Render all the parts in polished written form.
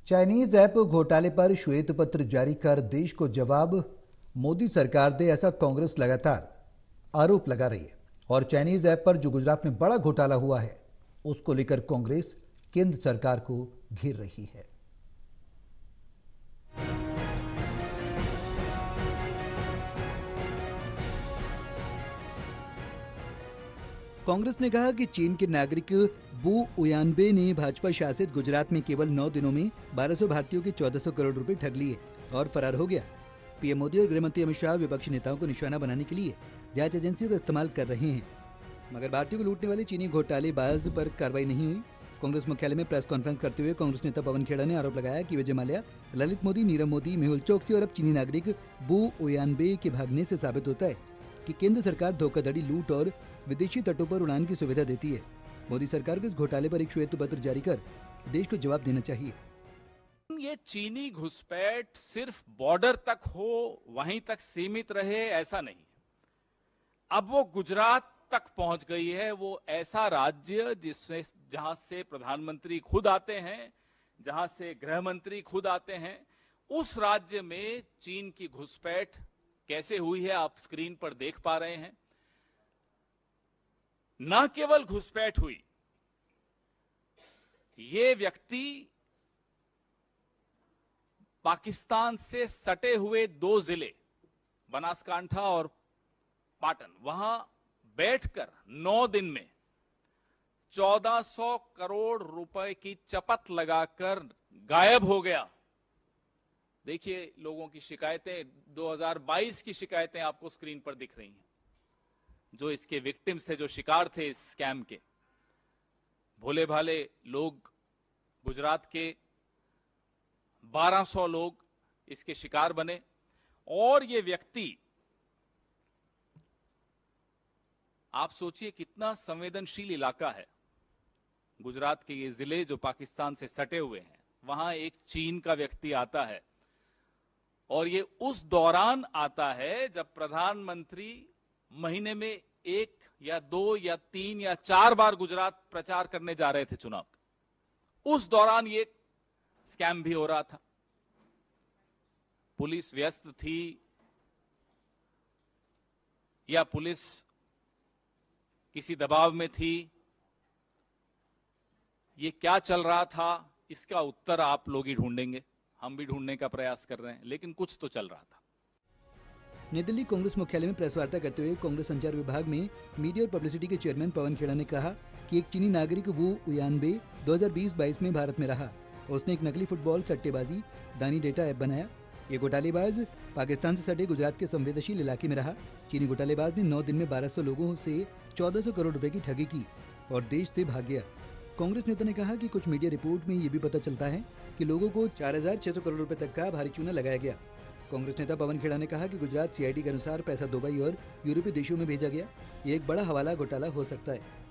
Chinese app घोटाले पर श्वेत पत्र जारी कर देश को जवाब मोदी सरकार दे, ऐसा कांग्रेस लगातार आरोप लगा रही है। और चाइनीज ऐप पर जो गुजरात में बड़ा घोटाला हुआ है उसको लेकर कांग्रेस केंद्र सरकार को घेर रही है। कांग्रेस ने कहा कि चीन के नागरिक बू उयानबे ने भाजपा शासित गुजरात में केवल 9 दिनों में 1200 भारतीयों के 1400 करोड़ रुपए ठग लिए और फरार हो गया। पीएम मोदी और गृहमंत्री अमित शाह विपक्षी नेताओं को निशाना बनाने के लिए जांच एजेंसियों का इस्तेमाल कर रहे हैं, मगर भारतीयों को लूटने वाले चीनी घोटालेबाज पर कार्रवाई नहीं हुई। कांग्रेस मुख्यालय में प्रेस कॉन्फ्रेंस करते हुए कांग्रेस नेता पवन खेड़ा ने आरोप लगाया कि विजय माल्या, ललित मोदी, नीरव मोदी, मेहुल चोकसी और अब चीनी नागरिक बू उयानबे के भागने से साबित होता है कि केंद्र सरकार धोखाधड़ी, लूट और विदेशी तटों पर उड़ान की सुविधा देती है। मोदी सरकार को इस घोटाले पर एक श्वेत पत्र जारी कर देश को जवाब देना चाहिए। ये चीनी घुसपैठ सिर्फ बॉर्डर तक हो, वहीं तक सीमित रहे, ऐसा नहीं। अब वो गुजरात तक पहुंच गई है। वो ऐसा राज्य जिसमें जहां से प्रधानमंत्री खुद आते हैं, जहां से गृह मंत्री खुद आते हैं, उस राज्य में चीन की घुसपैठ कैसे हुई है आप स्क्रीन पर देख पा रहे हैं। न केवल घुसपैठ हुई, ये व्यक्ति पाकिस्तान से सटे हुए 2 जिले बनासकांठा और पाटन, वहां बैठकर 9 दिन में 1400 करोड़ रुपए की चपत लगाकर गायब हो गया। देखिए, लोगों की शिकायतें, 2022 की शिकायतें आपको स्क्रीन पर दिख रही हैं, जो इसके विक्टिम्स थे, जो शिकार थे इस स्कैम के। भोले भाले लोग, गुजरात के 1200 लोग इसके शिकार बने। और ये व्यक्ति, आप सोचिए कितना संवेदनशील इलाका है गुजरात के ये जिले जो पाकिस्तान से सटे हुए हैं, वहां एक चीन का व्यक्ति आता है और ये उस दौरान आता है जब प्रधानमंत्री महीने में 1 या 2 या 3 या 4 बार गुजरात प्रचार करने जा रहे थे चुनाव। उस दौरान ये स्कैम भी हो रहा था। पुलिस व्यस्त थी या पुलिस किसी दबाव में थी, ये क्या चल रहा था, इसका उत्तर आप लोग ही ढूंढेंगे। हम भी ढूंढने का प्रयास कर रहे हैं, लेकिन कुछ तो चल रहा था। नई दिल्ली कांग्रेस मुख्यालय में प्रेस वार्ता करते हुए कांग्रेस संचार विभाग में मीडिया और पब्लिसिटी के चेयरमैन पवन खेड़ा ने कहा कि एक चीनी नागरिक वू उयानबे 2020-22 में भारत में रहा। उसने एक नकली फुटबॉल सट्टेबाजी दानी डेटा ऐप बनाया। ये घोटालेबाज पाकिस्तान से सटे गुजरात के संवेदनशील इलाके में रहा। चीनी घोटालेबाज ने 9 दिन में 1200 लोगों से 1400 करोड़ रुपए की ठगी की और देश से भाग गया। कांग्रेस नेता ने कहा कि कुछ मीडिया रिपोर्ट में ये भी पता चलता है कि लोगों को 4600 करोड़ रुपए तक का भारी चूना लगाया गया। कांग्रेस नेता पवन खेड़ा ने कहा कि गुजरात सीआईडी के अनुसार पैसा दुबई और यूरोपीय देशों में भेजा गया। ये एक बड़ा हवाला घोटाला हो सकता है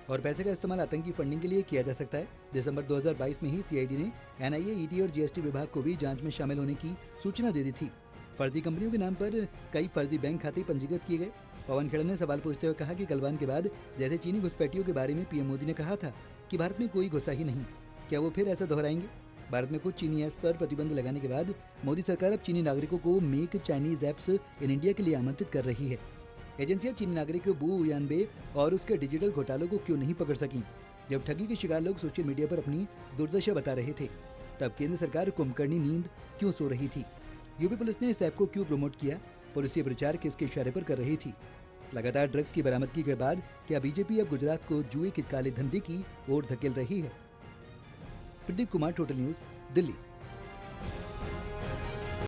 और पैसे का इस्तेमाल आतंकी फंडिंग के लिए किया जा सकता है। दिसंबर 2022 में ही सीआईडी ने एनआईए, ईडी और जीएसटी विभाग को भी जांच में शामिल होने की सूचना दे दी थी। फर्जी कंपनियों के नाम पर कई फर्जी बैंक खाते पंजीकृत किए गए। पवन खेड़ा ने सवाल पूछते हुए कहा कि गलवान के बाद जैसे चीनी घुसपैठियों के बारे में पीएम मोदी ने कहा था कि भारत में कोई घुसा ही नहीं, क्या वो फिर ऐसा दोहराएंगे? भारत में कुछ चीनी ऐप्स पर प्रतिबंध लगाने के बाद मोदी सरकार अब चीनी नागरिकों को make Chinese apps in India के लिए आमंत्रित कर रही है। एजेंसियां चीनी नागरिक बू उयानबे और उसके डिजिटल घोटालों को क्यों नहीं पकड़ सकी? जब ठगी के शिकार लोग सोशल मीडिया पर अपनी दुर्दशा बता रहे थे, तब केंद्र सरकार कुंभकर्णी नींद क्यों सो रही थी? यूपी पुलिस ने इस ऐप को क्यों प्रमोट किया? पुलिस ये प्रचार किसके इशारे पर कर रही थी? लगातार ड्रग्स की बरामदगी के बाद क्या बीजेपी अब गुजरात को जुए के काले धंधे की ओर धकेल रही है? Pradeep Kumar, total news, Delhi.